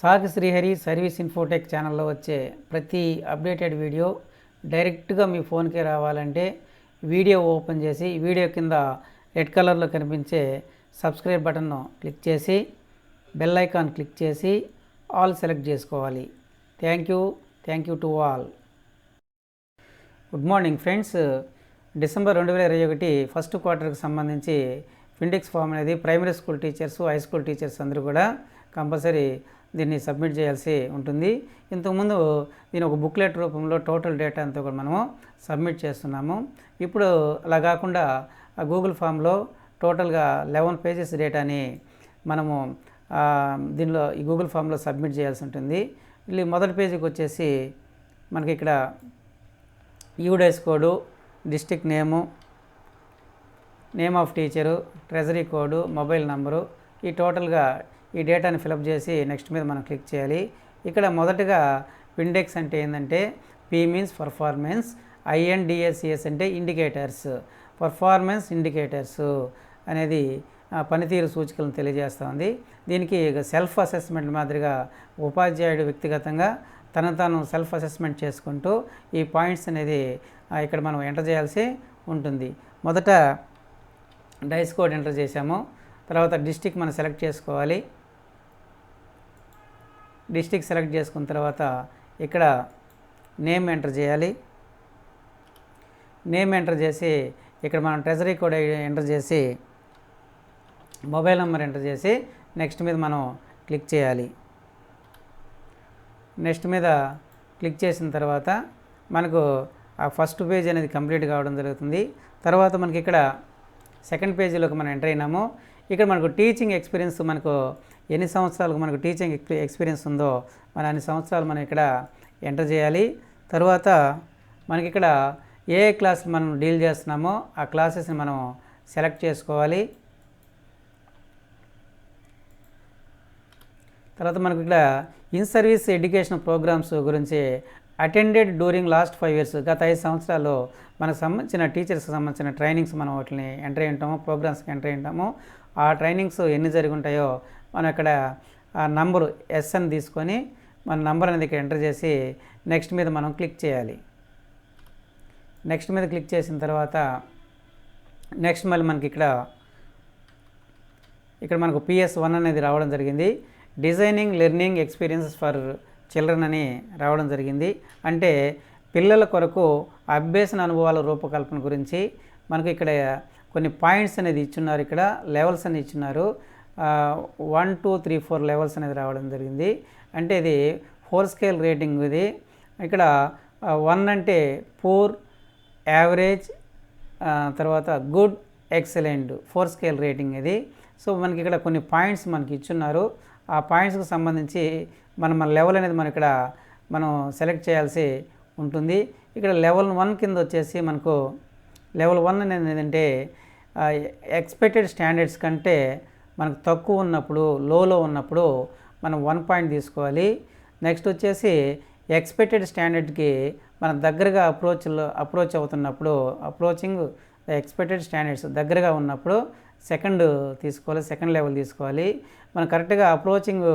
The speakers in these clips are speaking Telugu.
సాగి శ్రీహరి సర్వీస్ ఇన్ఫోటెక్ ఛానల్లో వచ్చే ప్రతి అప్డేటెడ్ వీడియో డైరెక్ట్గా మీ ఫోన్కి రావాలంటే వీడియో ఓపెన్ చేసి వీడియో కింద రెడ్ కలర్లో కనిపించే సబ్స్క్రైబ్ బటన్ను క్లిక్ చేసి బెల్ ఐకాన్ క్లిక్ చేసి ఆల్ సెలెక్ట్ చేసుకోవాలి. Thank you to all. Good morning friends. December 2021 first క్వార్టర్కి సంబంధించి ఫిండెక్స్ ఫామ్ అనేది primary school teachers, high school teachers అందరూ కూడా కంపల్సరీ దీన్ని సబ్మిట్ చేయాల్సి ఉంటుంది. ఇంతకుముందు దీని ఒక బుక్లెట్ రూపంలో టోటల్ డేటా అంతా కూడా మనము సబ్మిట్ చేస్తున్నాము. ఇప్పుడు అలా కాకుండా ఆ గూగుల్ ఫామ్లో టోటల్గా 11 పేజెస్ డేటాని మనము దీనిలో ఈ గూగుల్ ఫామ్లో సబ్మిట్ చేయాల్సి ఉంటుంది. ಇಲ್ಲಿ మొదటి పేజీకి వచ్చేసి మనకి ఇక్కడ UDISE code, district name of teacher, treasury code, mobile number, ఈ టోటల్గా ఈ డేటాని ఫిలప్ చేసి నెక్స్ట్ మీద మనం క్లిక్ చేయాలి. ఇక్కడ మొదటగా పిండెక్స్ అంటే ఏంటంటే పి మీన్స్ పర్ఫార్మెన్స్, INDSES అంటే ఇండికేటర్స్, పర్ఫార్మెన్స్ ఇండికేటర్స్ అనేది పనితీరు సూచికలను తెలియజేస్తుంది. దీనికి సెల్ఫ్ అసెస్మెంట్ మాదిరిగా ఉపాధ్యాయుడు వ్యక్తిగతంగా తాను సెల్ఫ్ అసెస్మెంట్ చేసుకుంటూ ఈ పాయింట్స్ అనేది ఇక్కడ మనం ఎంటర్ చేయాల్సి ఉంటుంది. మొదట డైస్ కోడ్ ఎంటర్ చేసాము, తర్వాత డిస్ట్రిక్ట్ మనం సెలెక్ట్ చేసుకోవాలి. డిస్ట్రిక్ట్ సెలెక్ట్ చేసుకున్న తర్వాత ఇక్కడ నేమ్ ఎంటర్ చేయాలి. నేమ్ ఎంటర్ చేసి ఇక్కడ మనం ట్రెజరీ కోడ్ ఎంటర్ చేసి మొబైల్ నెంబర్ ఎంటర్ చేసి నెక్స్ట్ మీద మనం క్లిక్ చేయాలి. నెక్స్ట్ మీద క్లిక్ చేసిన తర్వాత మనకు ఆ ఫస్ట్ పేజ్ అనేది కంప్లీట్ కావడం జరుగుతుంది. తర్వాత మనకి ఇక్కడ సెకండ్ పేజీలోకి మనం ఎంటర్ అయినాము. ఇక్కడ మనకు టీచింగ్ ఎక్స్పీరియన్స్, మనకు ఎన్ని సంవత్సరాలకు మనకు టీచింగ్ ఎక్స్పీరియన్స్ ఉందో మన అన్ని సంవత్సరాలు మనం ఇక్కడ ఎంటర్ చేయాలి. తర్వాత మనకి ఇక్కడ ఏ క్లాస్ మనం డీల్ చేస్తున్నామో ఆ క్లాసెస్ని మనం సెలెక్ట్ చేసుకోవాలి. తర్వాత మనకు ఇక్కడ ఇన్ సర్వీస్ ఎడ్యుకేషన్ ప్రోగ్రామ్స్ గురించి అటెండెడ్ డ్యూరింగ్ లాస్ట్ 5 years, గత 5 సంవత్సరాల్లో మనకు సంబంధించిన టీచర్స్కి సంబంధించిన ట్రైనింగ్స్ మనం వాటిని ఎంటర్ అయి ఉంటాము, ప్రోగ్రామ్స్కి ఎంటర్ అయి ఉంటాము. ఆ ట్రైనింగ్స్ ఎన్ని జరిగి ఉంటాయో మనం ఇక్కడ ఆ నంబరు SN తీసుకొని మన నంబర్ అనేది ఇక్కడ ఎంటర్ చేసి నెక్స్ట్ మీద మనం క్లిక్ చేయాలి. నెక్స్ట్ మీద క్లిక్ చేసిన తర్వాత నెక్స్ట్ మళ్ళీ మనకి ఇక్కడ మనకు PS1 అనేది రావడం జరిగింది. Designing learning experiences for children అని రావడం జరిగింది. అంటే పిల్లల కొరకు అభ్యసన అనుభవాల రూపకల్పన గురించి మనకు ఇక్కడ కొన్ని పాయింట్స్ అనేది ఇచ్చున్నారు. ఇక్కడ లెవెల్స్ అని ఇచ్చున్నారు. 1, 2, 3, 4 లెవెల్స్ అనేది రావడం జరిగింది. అంటే ఇది 4 స్కేల్ రేటింగ్. ఇది ఇక్కడ 1 అంటే పూర్, యావరేజ్, తర్వాత గుడ్, ఎక్సలెంట్, 4 స్కేల్ రేటింగ్ ఇది. సో మనకి ఇక్కడ కొన్ని పాయింట్స్ మనకి ఇచ్చున్నారు. ఆ పాయింట్స్కి సంబంధించి మన లెవెల్ అనేది మనం సెలెక్ట్ చేయాల్సి ఉంటుంది. ఇక్కడ లెవెల్ 1 కింద వచ్చేసి మనకు లెవెల్ 1 అనేది ఏంటంటే ఎక్స్పెక్టెడ్ స్టాండర్డ్స్ కంటే మనకు తక్కువ ఉన్నప్పుడు, లోలో ఉన్నప్పుడు మనం 1 పాయింట్ తీసుకోవాలి. నెక్స్ట్ వచ్చేసి ఎక్స్పెక్టెడ్ స్టాండర్డ్కి మనం దగ్గరగా అప్రోచ్ అవుతున్నప్పుడు, అప్రోచింగ్ ఎక్స్పెక్టెడ్ స్టాండర్డ్స్ దగ్గరగా ఉన్నప్పుడు సెకండ్ తీసుకోవాలి, సెకండ్ లెవెల్ తీసుకోవాలి. మనం కరెక్ట్గా అప్రోచింగ్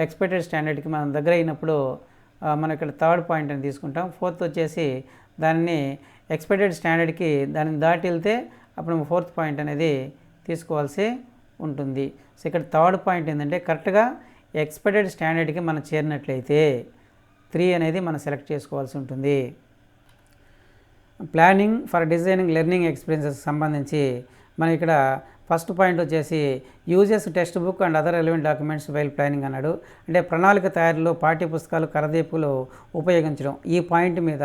ఎక్స్పెక్టెడ్ స్టాండర్డ్కి మనం దగ్గర అయినప్పుడు మనం ఇక్కడ థర్డ్ పాయింట్ అని తీసుకుంటాం. ఫోర్త్ వచ్చేసి దాన్ని ఎక్స్పెక్టెడ్ స్టాండర్డ్కి దాన్ని దాటి వెళ్తే అప్పుడు 4th పాయింట్ అనేది తీసుకోవాల్సి ఉంటుంది. సో ఇక్కడ థర్డ్ పాయింట్ ఏంటంటే కరెక్ట్గా ఎక్స్పెక్టెడ్ స్టాండర్డ్కి మనం చేరినట్లయితే 3 అనేది మనం సెలెక్ట్ చేసుకోవాల్సి ఉంటుంది. Planning for designing learning experiences సంబంధించి మనం ఇక్కడ ఫస్ట్ పాయింట్ వచ్చేసి uses text book and other relevant documents while planning అన్నాడు. అంటే ప్రణాళిక తయారీలో పాఠ్యపుస్తకాలు, కరదీపులు ఉపయోగించడం. ఈ పాయింట్ మీద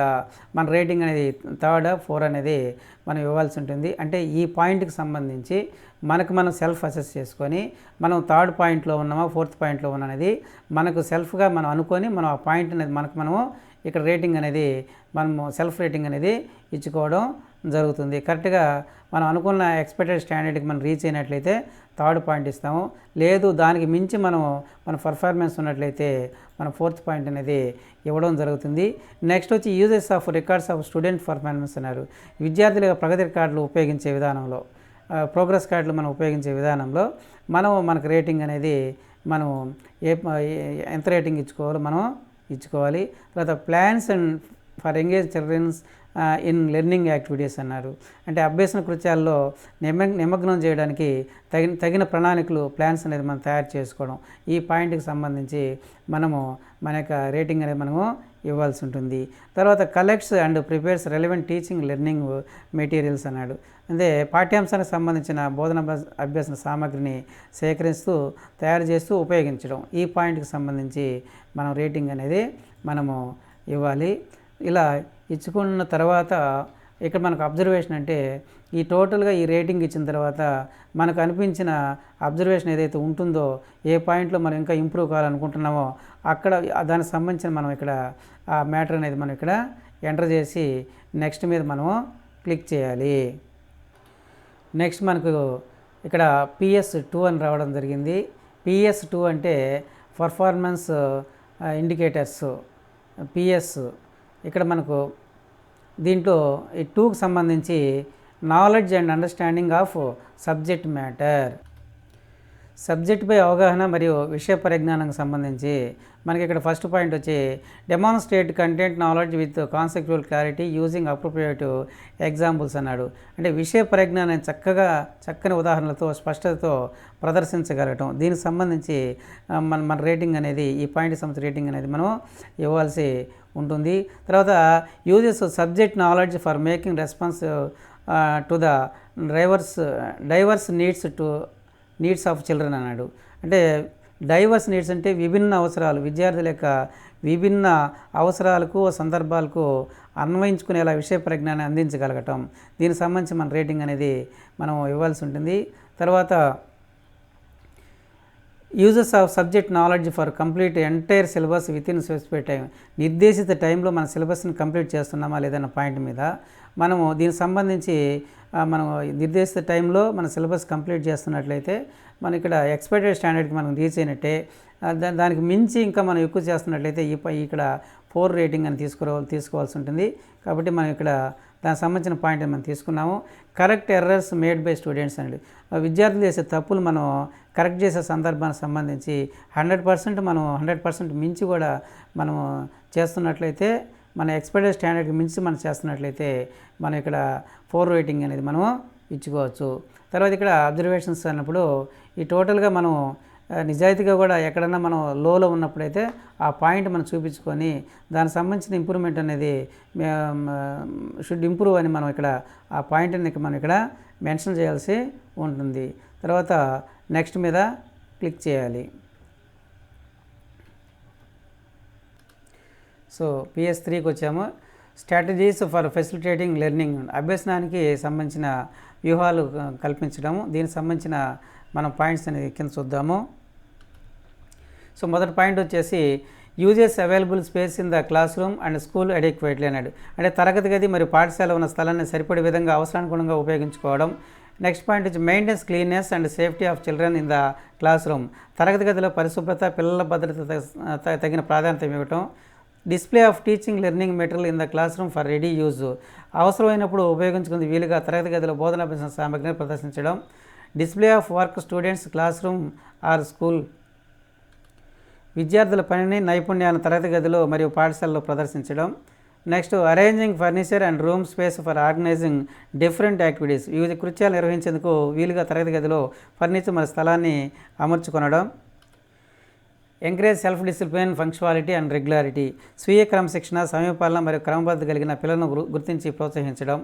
మన రేటింగ్ అనేది 3 or 4 అనేది మనం ఇవ్వాల్సి ఉంటుంది. అంటే ఈ పాయింట్కి సంబంధించి మనం సెల్ఫ్ అసెస్ చేసుకొని మనం 3rd పాయింట్లో ఉన్నామా 4th పాయింట్లో ఉన్నా అనేది మనకు సెల్ఫ్గా మనం అనుకొని మనం ఆ పాయింట్ అనేది మనము ఇక్కడ రేటింగ్ అనేది మనము సెల్ఫ్ రేటింగ్ అనేది ఇచ్చుకోవడం జరుగుతుంది. కరెక్ట్గా మనం అనుకున్న ఎక్స్పెక్టెడ్ స్టాండర్డ్కి మనం రీచ్ అయినట్లయితే 3rd పాయింట్ ఇస్తాము. లేదు దానికి మించి మన పర్ఫార్మెన్స్ ఉన్నట్లయితే మన 4th పాయింట్ అనేది ఇవ్వడం జరుగుతుంది. నెక్స్ట్ వచ్చి uses of records of student performance అన్నారు. విద్యార్థుల ప్రగతి రికార్డులు ఉపయోగించే విధానంలో, ప్రోగ్రెస్ కార్డులు మనం ఉపయోగించే విధానంలో మనకు రేటింగ్ అనేది మనం ఎంత రేటింగ్ ఇచ్చుకోవాలో మనం ఇచ్చుకోవాలి. తర్వాత plans and for engage childrens in learning activities అన్నారు. అంటే అభ్యసన కృత్యాల్లో నిమగ్నం చేయడానికి తగిన ప్రణాళికలు, ప్లాన్స్ అనేది మనం తయారు చేసుకోవడం. ఈ పాయింట్కి సంబంధించి మనము మన యొక్క రేటింగ్ అనేది మనము ఇవ్వాల్సి ఉంటుంది. తర్వాత collects and prepares relevant teaching learning materials అన్నాడు. అంటే పాఠ్యాంశానికి సంబంధించిన బోధన అభ్యసన సామగ్రిని సేకరిస్తూ తయారు చేస్తూ ఉపయోగించడం. ఈ పాయింట్కి సంబంధించి మనం రేటింగ్ అనేది మనము ఇవ్వాలి. ఇలా ఇచ్చుకున్న తర్వాత ఇక్కడ మనకు అబ్జర్వేషన్ అంటే ఈ టోటల్గా ఈ రేటింగ్ ఇచ్చిన తర్వాత మనకు అనిపించిన అబ్జర్వేషన్ ఏదైతే ఉంటుందో, ఏ పాయింట్లో మనం ఇంకా ఇంప్రూవ్ కావాలనుకుంటున్నామో అక్కడ దానికి సంబంధించిన మనం ఇక్కడ ఆ మ్యాటర్ అనేది మనం ఇక్కడ ఎంటర్ చేసి నెక్స్ట్ మీద మనము క్లిక్ చేయాలి. నెక్స్ట్ మనకు ఇక్కడ PS2 అని రావడం జరిగింది. PS2 అంటే పర్ఫార్మెన్స్ ఇండికేటర్స్ PS. ఇక్కడ మనకు దీంట్లో ఈ 2కి సంబంధించి knowledge and understanding of subject matter, సబ్జెక్టుపై అవగాహన మరియు విషయ పరిజ్ఞానానికి సంబంధించి మనకి ఇక్కడ ఫస్ట్ పాయింట్ వచ్చి demonstrate content knowledge with conceptual clarity using appropriative examples అన్నాడు. అంటే విషయ పరిజ్ఞానాన్ని చక్కని ఉదాహరణలతో స్పష్టతతో ప్రదర్శించగలగటం. దీనికి సంబంధించి మన రేటింగ్ అనేది ఈ పాయింట్కి సంబంధించి రేటింగ్ అనేది మనం ఇవ్వాల్సి ఉంటుంది. తర్వాత uses subject knowledge for making response to the divorce needs of children అన్నాడు. అంటే డైవర్స్ నీడ్స్ అంటే విభిన్న అవసరాలు, విద్యార్థుల యొక్క విభిన్న అవసరాలకు సందర్భాలకు అన్వయించుకునేలా విషయ పరిజ్ఞానాన్ని అందించగలగటం. దీనికి సంబంధించి మన రేటింగ్ అనేది మనం ఇవ్వాల్సి ఉంటుంది. తర్వాత uses of subject knowledge for complete entire syllabus with in specified time, నిర్దేశిత టైంలో మన సిలబస్ని కంప్లీట్ చేస్తున్నామా లేదన్న పాయింట్ మీద మనము దీనికి సంబంధించి మనం నిర్దేశిత టైంలో మన సిలబస్ కంప్లీట్ చేస్తున్నట్లయితే మన ఇక్కడ ఎక్స్పెక్టెడ్ స్టాండర్డ్కి మనం రీచ్ అయినట్టే. దానికి మించి ఇంకా మనం ఎక్కువ చేస్తున్నట్లయితే ఇక్కడ 4 రేటింగ్ అని తీసుకోవాల్సి ఉంటుంది. కాబట్టి మనం ఇక్కడ దానికి సంబంధించిన పాయింట్ మనం తీసుకున్నాము. Correct errors made by students అనేది విద్యార్థులు చేసే తప్పులు మనం కరెక్ట్ చేసే సందర్భానికి సంబంధించి 100% మనం 100% మించి కూడా మనము చేస్తున్నట్లయితే, మన ఎక్స్పెక్టెడ్ స్టాండర్డ్కి మించి మనం చేస్తున్నట్లయితే మనం ఇక్కడ 4 రేటింగ్ అనేది మనం ఇచ్చుకోవచ్చు. తర్వాత ఇక్కడ అబ్జర్వేషన్స్ అన్నప్పుడు ఈ టోటల్గా మనం నిజాయితీగా కూడా ఎక్కడన్నా మనం లోలో ఉన్నప్పుడైతే ఆ పాయింట్ మనం చూపించుకొని దానికి సంబంధించిన ఇంప్రూవ్మెంట్ అనేది షుడ్ ఇంప్రూవ్ అని మనం ఇక్కడ ఆ పాయింట్ని మనం ఇక్కడ మెన్షన్ చేయాల్సి ఉంటుంది. తర్వాత నెక్స్ట్ మీద క్లిక్ చేయాలి. సో PS3కి వచ్చాము. స్ట్రాటజీస్ ఫర్ ఫెసిలిటేటింగ్ లెర్నింగ్, అభ్యసనానికి సంబంధించిన వ్యూహాలు కల్పించడము. దీనికి సంబంధించిన మనం పాయింట్స్ అనేది కింద చూద్దాము. సో మొదటి పాయింట్ వచ్చేసి uses available space in the classroom and school adequately అన్నాడు. అంటే తరగతి గది మరియు పాఠశాల ఉన్న స్థలాన్ని సరిపడే విధంగా అవసరానుగుణంగా ఉపయోగించుకోవడం. నెక్స్ట్ పాయింట్ వచ్చి maintenance cleanness and safety of children in the classroom, తరగతి గదిలో పరిశుభ్రత, పిల్లల భద్రత తగిన ప్రాధాన్యత ఇవ్వటం. Display of teaching learning material in the classroom for ready use, అవసరమైనప్పుడు ఉపయోగించుకునే వీలుగా తరగతి గదిలో బోధనాభ్యాస సామగ్రిని ప్రదర్శించడం. Display of work students classroom or school, విద్యార్థుల పనిని నైపుణ్యాలను తరగతి గదిలో మరియు పాఠశాలలో ప్రదర్శించడం. Next arranging furniture and room space for organising different activities, వివిధ కృత్యాలు నిర్వహించేందుకు వీలుగా తరగతి గదిలో ఫర్నిచర్ మరియు స్థలాన్ని అమర్చుకొనడం. Encourage self discipline, punctuality and regularity, స్వీయ క్రమశిక్షణ, సమయపాలన మరియు క్రమబద్ధత కలిగిన పిల్లలను గుర్తించి ప్రోత్సహించడం.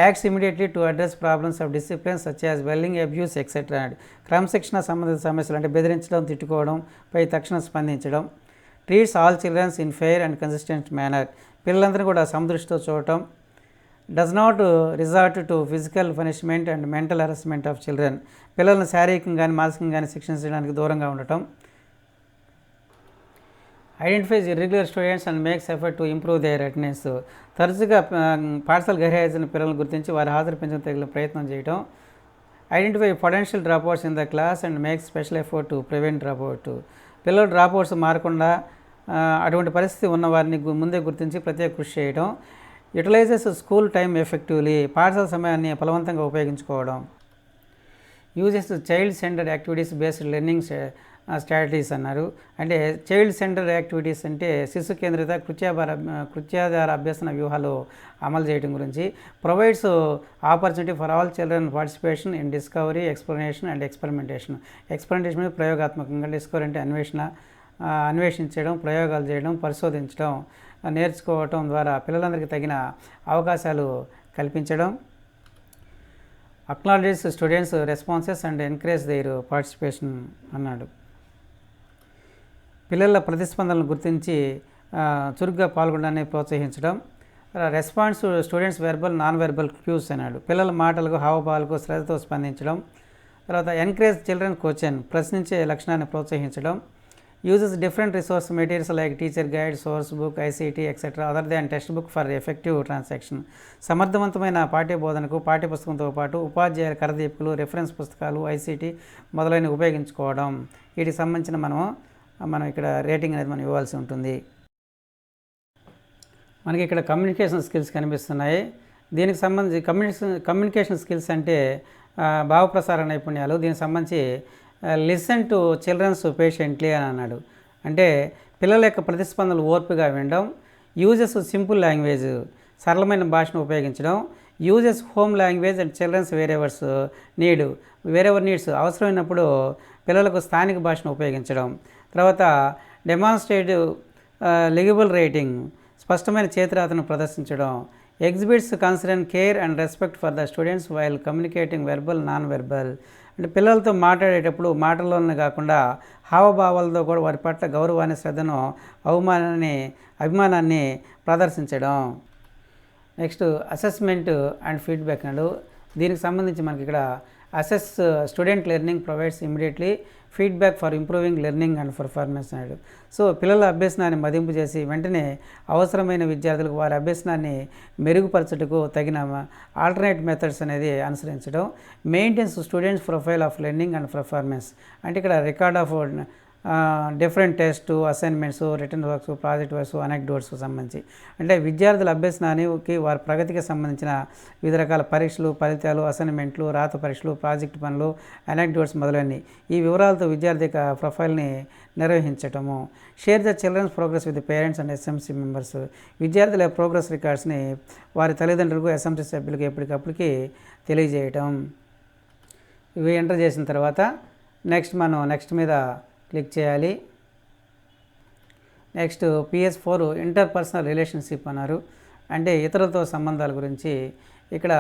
Acts immediately to address problems of discipline such as bullying, abuse etcetera. క్రమశిక్షణ సంబంధిత సమస్యలు అంటే బెదిరించడం, తిట్టుకోవడం పై తక్షణ స్పందించడం. Treats all childrens in fair and consistent manner, పిల్లలందరూ కూడా సమదృష్టితో చూడటం. Does not resort to physical punishment and mental harassment of children, పిల్లలను శారీరకంగా కానీ మానసికంగా కానీ శిక్షించడానికి దూరంగా ఉండటం. Identifies irregular students and makes effort to improve their attendance, తరచుగా పాఠశాల గైర్హాజరైన పిల్లలను గుర్తించి వారి హాజరు పెంచడం తగిన ప్రయత్నం చేయడం. Identify potential dropouts in the class and makes special effort to prevent dropout, పిల్లలు డ్రాప్అవుట్స్ మారకుండా అటువంటి పరిస్థితి ఉన్న వారిని ముందే గుర్తించి ప్రత్యేక కృషి చేయడం. యూటిలైజెస్ స్కూల్ టైమ్ ఎఫెక్టివ్లీ, పాఠశాల సమయాన్ని ఫలవంతంగా ఉపయోగించుకోవడం. Uses child centred activities based learning strategies అన్నారు. అంటే చైల్డ్ సెంటర్ యాక్టివిటీస్ అంటే శిశు కేంద్రిత కృత్యాధార అభ్యసన వ్యూహాలు అమలు చేయడం గురించి. Provides opportunity for all children participation in discovery, explanation and experimentation. Experimentation ప్రయోగాత్మకంగా, డిస్కవరీ అంటే అన్వేషించడం, ప్రయోగాలు చేయడం, పరిశోధించడం, నేర్చుకోవటం ద్వారా పిల్లలందరికీ తగిన అవకాశాలు కల్పించడం. Acknowledge students responses and encourage their participation అన్నాడు. పిల్లల ప్రతిస్పందనలు గుర్తించి చురుగ్గా పాల్గొనడాన్ని ప్రోత్సహించడం. Response students verbal, non verbal cues అన్నాడు. పిల్లల మాటలకు, హావభావాలకు శ్రద్ధతో స్పందించడం. తర్వాత ఎంకరేజ్ చిల్డ్రన్ క్వశ్చన్, ప్రశ్నించే లక్షణాన్ని ప్రోత్సహించడం. Uses different resource materials like teacher guide, source book, ICT etcetera other than text book for effective transaction. సమర్థవంతమైన పాఠ్యబోధనకు పాఠ్యపుస్తకంతో పాటు ఉపాధ్యాయుల కరదీపికలు, రెఫరెన్స్ పుస్తకాలు, ఐసీటీ మొదలైనవి ఉపయోగించుకోవడం. వీటికి సంబంధించిన మనం ఇక్కడ రేటింగ్ అనేది మనం ఇవ్వాల్సి ఉంటుంది. మనకి ఇక్కడ కమ్యూనికేషన్ స్కిల్స్ కనిపిస్తున్నాయి. దీనికి సంబంధించి కమ్యూనికేషన్ స్కిల్స్ అంటే భావప్రసార నైపుణ్యాలు. దీనికి సంబంధించి లిసన్ టు చిల్డ్రన్స్ పేషెంట్లీ అని అన్నాడు. అంటే పిల్లల యొక్క ప్రతిస్పందనలు ఓర్పుగా వినడం. యూజెస్ సింపుల్ లాంగ్వేజ్, సరళమైన భాషను ఉపయోగించడం. Uses home language and childrens wherever needs, అవసరమైనప్పుడు పిల్లలకు స్థానిక భాషను ఉపయోగించడం. తర్వాత డెమాన్స్ట్రేటివ్ లెగిబుల్ రైటింగ్, స్పష్టమైన చేతిరాతను ప్రదర్శించడం. Exhibits concern care and respect for the students while communicating verbal, non verbal. అంటే పిల్లలతో మాట్లాడేటప్పుడు మాటల్లోనే కాకుండా హావభావాలతో కూడా వారి పట్ల గౌరవాన్ని, శ్రద్ధను, అభిమానాన్ని ప్రదర్శించడం. నెక్స్ట్ అసెస్మెంట్ అండ్ ఫీడ్బ్యాక్ అన్నాడు. దీనికి సంబంధించి మనకి ఇక్కడ assess student learning provides immediately feedback for improving learning and performance అన్నాడు. సో పిల్లల అభ్యసనాన్ని మదింపు చేసి వెంటనే అవసరమైన విద్యార్థులకు వారి అభ్యసనాన్ని మెరుగుపరచుటకు తగిన ఆల్టర్నేట్ మెథడ్స్ అనేది అనుసరించడం. Maintains students profile of learning and performance అంటే ఇక్కడ record of different test, assignments, written works, project works, అనెక్డోట్స్కు సంబంధించి. అంటే విద్యార్థుల అభ్యసనానికి, వారి ప్రగతికి సంబంధించిన వివిధ రకాల పరీక్షలు, ఫలితాలు, అసైన్మెంట్లు, రాత పరీక్షలు, ప్రాజెక్ట్ పనులు, అనెక్డోట్స్ మొదలైనవి. ఈ వివరాలతో విద్యార్థి యొక్క ప్రొఫైల్ని నిర్వహించటము. Share the childrens progress with parents and SMC members. విద్యార్థుల ప్రోగ్రెస్ రికార్డ్స్ని వారి తల్లిదండ్రులకు, ఎస్ఎంసీ సభ్యులకు ఎప్పటికప్పటికి తెలియజేయటం. ఇవి ఎంటర్ చేసిన తర్వాత నెక్స్ట్ మీద క్లిక్ చేయాలి. నెక్స్ట్ PS4 ఇంటర్పర్సనల్ రిలేషన్షిప్ అన్నారు. అంటే ఇతరులతో సంబంధాల గురించి. ఇక్కడ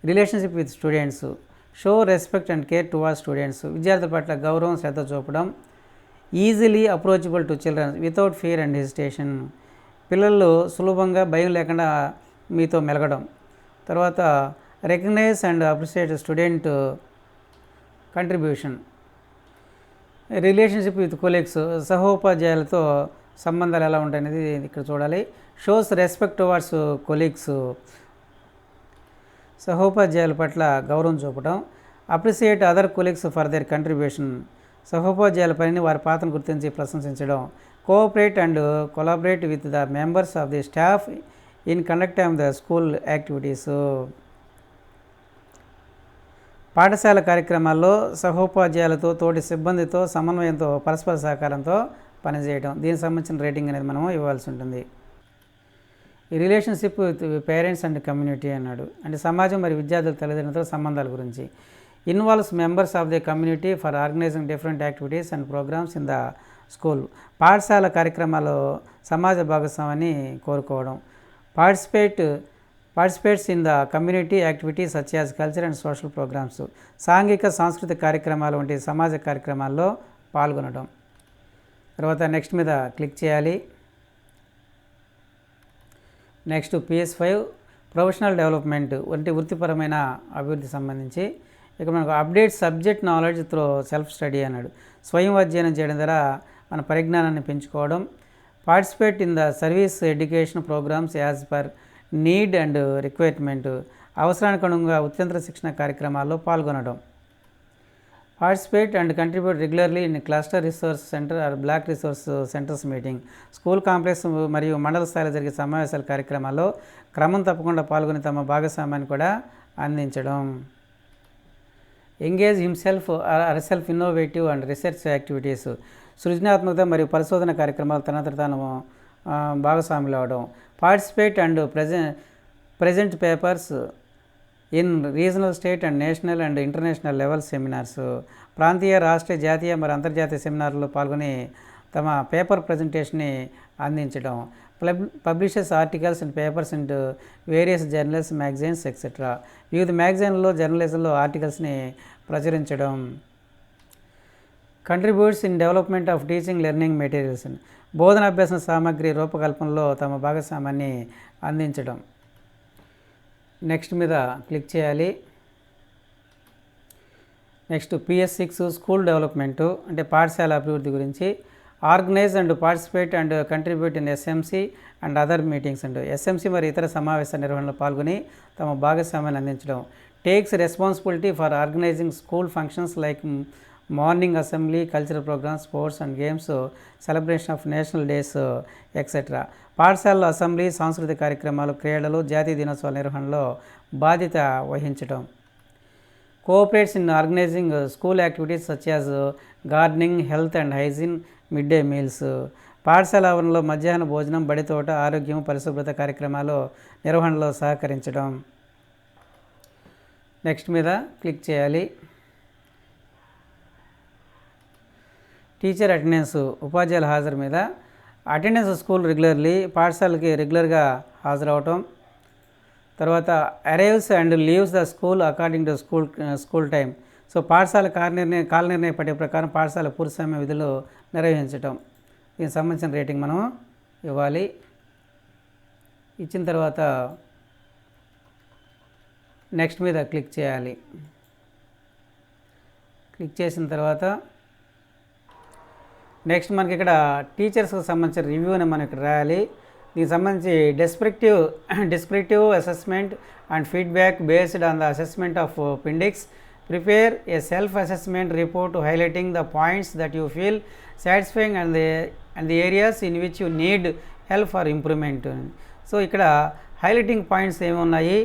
relationship with students, show respect and care towards students. విద్యార్థుల పట్ల గౌరవం, శ్రద్ధ చూపడం. Easily approachable to children without fear and hesitation. పిల్లలు సులభంగా, భయం లేకుండా మీతో మెలగడం. తర్వాత recognise and appreciate student contribution. Relationship with colleagues, సహోపాధ్యాయులతో సంబంధాలు ఎలా ఉంటాయనేది ఇక్కడ చూడాలి. షోస్ రెస్పెక్ట్ టువర్డ్స్ కొలీగ్స్, సహోపాధ్యాయుల పట్ల గౌరవం చూపడం. Appreciate other colleagues for their contribution. సహోపాధ్యాయుల పనిని, వారి పాత్రను గుర్తించి ప్రశంసించడం. Cooperate and collaborate with the members of the staff in conducting the school activities. పాఠశాల కార్యక్రమాల్లో సహోపాధ్యాయులతో, తోటి సిబ్బందితో సమన్వయంతో, పరస్పర సహకారంతో పనిచేయడం. దీనికి సంబంధించిన రేటింగ్ అనేది మనం ఇవ్వాల్సి ఉంటుంది. ఈ relationship with parents and community అన్నాడు. అంటే సమాజం మరియు విద్యార్థుల తల్లిదండ్రులతో సంబంధాల గురించి. Involves members of the community for organising different activities and programmes in the school. పాఠశాల కార్యక్రమాల్లో సమాజ భాగస్వామ్యాన్ని కోరుకోవడం. Participates in the community activities such as culture and social programmes. సాంఘిక, సాంస్కృతిక కార్యక్రమాలు వంటి సమాజ కార్యక్రమాల్లో పాల్గొనడం. తర్వాత నెక్స్ట్ మీద క్లిక్ చేయాలి. నెక్స్ట్ PS5 ప్రొఫెషనల్ డెవలప్మెంట్ వంటి వృత్తిపరమైన అభివృద్ధి సంబంధించి. ఇక మనకు update subject knowledge through self study అన్నాడు. స్వయం అధ్యయనం చేయడం ద్వారా మన పరిజ్ఞానాన్ని పెంచుకోవడం. Participate in the service education programmes as per need and requirement. అవసరానికి అనుగుణంగా ఉత్యంతర శిక్షణ కార్యక్రమాల్లో పాల్గొనడం. Participate and contribute regularly in cluster resource centre or block resource centres meeting. School complex మరియు మండల స్థాయిలో జరిగే సమావేశాల కార్యక్రమాల్లో క్రమం తప్పకుండా పాల్గొని తమ భాగస్వామ్యాన్ని కూడా అందించడం. Engage himself are self innovative and research activities, సృజనాత్మకత మరియు పరిశోధన కార్యక్రమాలు తనంతట తాను భాగస్వాములు అవడం. Participate and present papers in regional, state and national and international level seminars, ప్రాంతీయ, రాష్ట్రీయ, జాతీయ మరియు అంతర్జాతీయ సెమినార్లలో పాల్గొని తమ పేపర్ ప్రజెంటేషన్ని అందించడం. Publishes articles and papers and various journals, magazines etcetera. వివిధ మ్యాగజైన్లలో, జర్నలిజంలో ఆర్టికల్స్ని ప్రచురించడం. Contributes in development of teaching learning materials, బోధనాభ్యాసన సామగ్రి రూపకల్పనలో తమ భాగస్వామ్యాన్ని అందించడం. నెక్స్ట్ మీద క్లిక్ చేయాలి. నెక్స్ట్ PS6 స్కూల్ డెవలప్మెంటు అంటే పాఠశాల అభివృద్ధి గురించి. Organise and participate and contribute in SMC and other meetings and SMC మరియు ఇతర సమావేశ నిర్వహణలో పాల్గొని తమ భాగస్వామ్యాన్ని అందించడం. Takes responsibility for organising school functions like morning assembly, cultural programmes, sports and games, celebration of national days etcetera. పాఠశాలలో అసెంబ్లీ, సాంస్కృతిక కార్యక్రమాలు, క్రీడలు, జాతీయ దినోత్సవాల నిర్వహణలో బాధ్యత వహించడం. Cooperates in organising school activities such as gardening, health and hygiene, mid day meals. పాఠశాల ఆవరణలో మధ్యాహ్న భోజనం, బడి తోట, ఆరోగ్యం, పరిశుభ్రత కార్యక్రమాలు నిర్వహణలో సహకరించడం. నెక్స్ట్ మీద క్లిక్ చేయాలి. టీచర్ అటెండెన్స్, ఉపాధ్యాయుల హాజరు మీద. అటెండెన్స్ స్కూల్ రెగ్యులర్లీ, పాఠశాలకి రెగ్యులర్గా హాజరవటం. తర్వాత arrives and leaves the school according to school time. So పాఠశాల కాల నిర్ణయ పట్టిక ప్రకారం పాఠశాల పూర్తి సమయ విధులు నిర్వహించటం. దీనికి సంబంధించిన రేటింగ్ మనం ఇవ్వాలి. ఇచ్చిన తర్వాత నెక్స్ట్ మీద క్లిక్ చేయాలి. క్లిక్ చేసిన తర్వాత నెక్స్ట్ మనకి ఇక్కడ టీచర్స్కి సంబంధించిన రివ్యూ అని మనం ఇక్కడ రాయాలి. దీనికి సంబంధించి descriptive assessment and feedback based on the assessment of appendix. Prepare a self assessment report highlighting the points that you feel satisfying and the areas in which you need help for improvement. So ఇక్కడ హైలైటింగ్ పాయింట్స్ ఏమి ఉన్నాయి,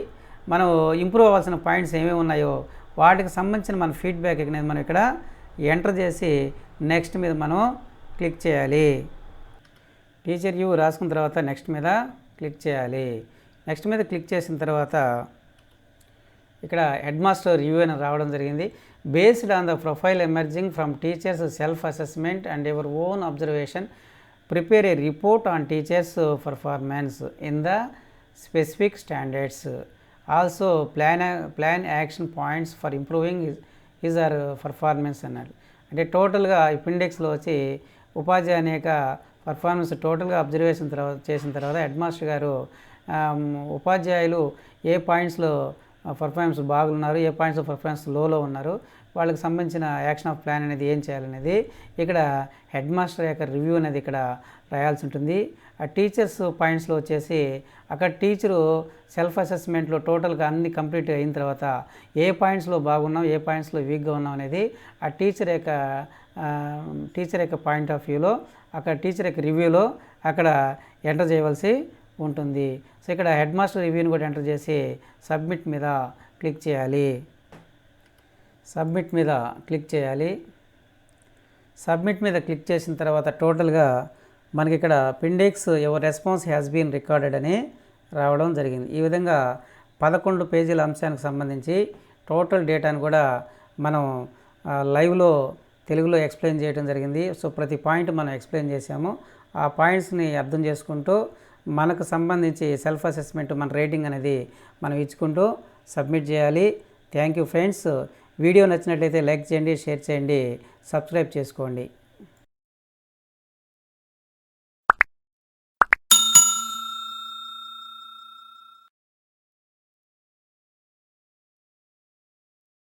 మనం ఇంప్రూవ్ అవ్వాల్సిన పాయింట్స్ ఏమేమి ఉన్నాయో వాటికి సంబంధించిన మన ఫీడ్బ్యాక్ అనేది మనం ఇక్కడ ఎంటర్ చేసి నెక్స్ట్ మీద మనం క్లిక్ చేయాలి. టీచర్ వ్యూ రాసుకున్న తర్వాత నెక్స్ట్ మీద క్లిక్ చేయాలి. నెక్స్ట్ మీద క్లిక్ చేసిన తర్వాత ఇక్కడ హెడ్ మాస్టర్ రివ్యూ అని రావడం జరిగింది. Based on the profile emerging from teachers self assessment and your own observation, prepare A report on teachers performance in the specific standards. Also plan action points for improving his or performance అన్నారు. అంటే టోటల్గా అపెండిక్స్లో వచ్చి ఉపాధ్యాయ అనేక పర్ఫార్మెన్స్ టోటల్గా అబ్జర్వేషన్ చేసిన తర్వాత హెడ్ మాస్టర్ గారు ఉపాధ్యాయులు ఏ పాయింట్స్లో పర్ఫార్మెన్స్ బాగున్నారు, ఏ పాయింట్స్లో పర్ఫార్మెన్స్ లోలో ఉన్నారు, వాళ్ళకి సంబంధించిన యాక్షన్ ఆఫ్ ప్లాన్ అనేది ఏం చేయాలనేది ఇక్కడ హెడ్ మాస్టర్ యొక్క రివ్యూ అనేది ఇక్కడ రాయాల్సి ఉంటుంది. ఆ టీచర్స్ పాయింట్స్లో వచ్చేసి అక్కడ టీచరు సెల్ఫ్ అసెస్మెంట్లో టోటల్గా అన్ని కంప్లీట్ అయిన తర్వాత ఏ పాయింట్స్లో బాగున్నాం, ఏ పాయింట్స్లో వీక్గా ఉన్నాం అనేది ఆ టీచర్ యొక్క పాయింట్ ఆఫ్ వ్యూలో అక్కడ టీచర్ యొక్క రివ్యూలో అక్కడ ఎంటర్ చేయవలసి ఉంటుంది. సో ఇక్కడ హెడ్ మాస్టర్ రివ్యూని కూడా ఎంటర్ చేసి సబ్మిట్ మీద క్లిక్ చేయాలి. సబ్మిట్ మీద క్లిక్ చేసిన తర్వాత టోటల్గా మనకి ఇక్కడ appendix your response has been recorded అని రావడం జరిగింది. ఈ విధంగా 11 పేజీల అంశానికి సంబంధించి టోటల్ డేటాను కూడా మనం లైవ్లో తెలుగులో ఎక్స్ప్లెయిన్ చేయడం జరిగింది. సో ప్రతి పాయింట్ మనం ఎక్స్ప్లెయిన్ చేసాము. ఆ పాయింట్స్ని అర్థం చేసుకుంటూ మనకు సంబంధించి సెల్ఫ్ అసెస్మెంట్ మన రేటింగ్ అనేది మనం ఇచ్చుకుంటూ సబ్మిట్ చేయాలి. Thank you friends. వీడియో నచ్చినట్లయితే లైక్ చేయండి, షేర్ చేయండి, సబ్స్క్రైబ్ చేసుకోండి.